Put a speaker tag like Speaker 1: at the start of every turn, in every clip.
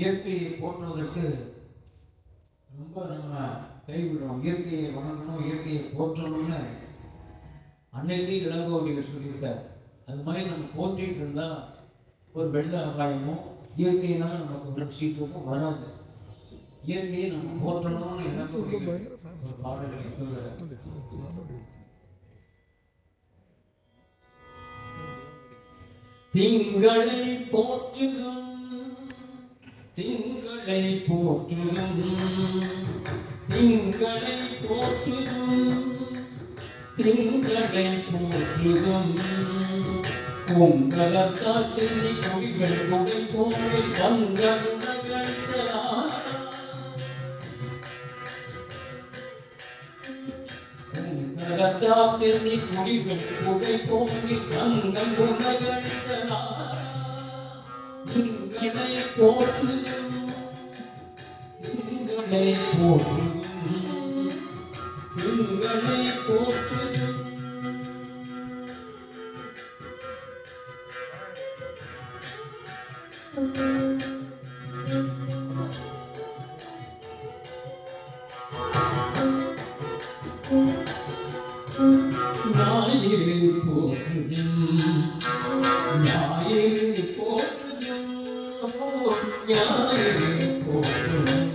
Speaker 1: இயற்கையை போற்றுவதற்கு ரொம்ப நம்ம கைவிடுறோம். இயற்கையை வணங்கணும், இயற்கையை போற்றணும்னு அன்னைக்கு இளங்கோவடிகள் சொல்லியிருக்காரு. அது மாதிரி நம்ம போற்றிட்டு இருந்தா ஒரு வெள்ள அபாயமும் இயற்கையினால நமக்கு ஒரு சீற்றமும் வராது. இயற்கையை நம்ம போற்றணும்னு இளங்கோவடிகள் பாடலை சொல்றாரு. திங்களை போற்றுதும் திங்களை போற்றுதும் திங்களை போற்றுதும் திங்களை போற்றுதும் உங்களத்தா சென்னி கொடிகள் கொடை போய் வந்த உங்களத்தா சென்னி கொடிகள் கொடை போய் வந்த உலகழித்தனா திங்களை போற்றுதும் திங்களை போற்றுதும் திங்களை போற்றுதும் ஞாயிறு போற்றுதும் ஞாயிறு போற்றுதும் ஞாயிறு போற்றுதும்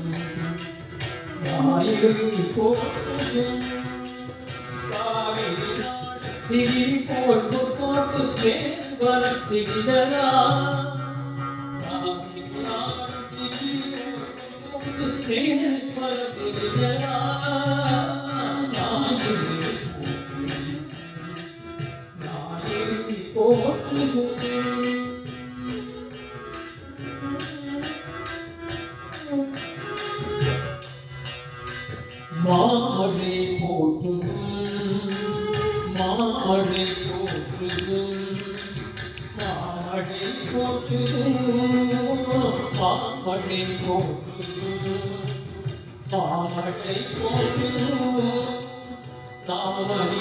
Speaker 1: ஞாயிறு போற்றுதும் காவிரி நாடு திரி போல் முற்கோட்டு தேர் வளர்த்திடரா காவிரி நாடு திரி போல் முற்கோட்டு தேர் வளர்த்திடரா மாமழை போற்றுதும் மாமழை போற்றுதும் மாமழை போற்றுதும் மாமழை போற்றுதும் மாமழை போற்றுதும் தாமரை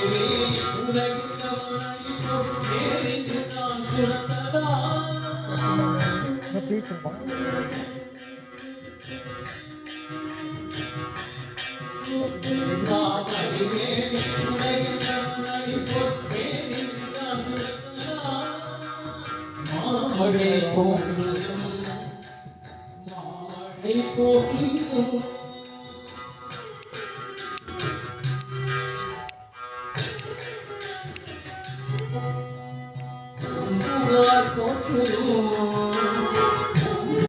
Speaker 1: உலகிற்கு போற்றேறிந்து நான் சுரந்ததா மாமழை போற்றுதும் மாமழை போற்றுதும்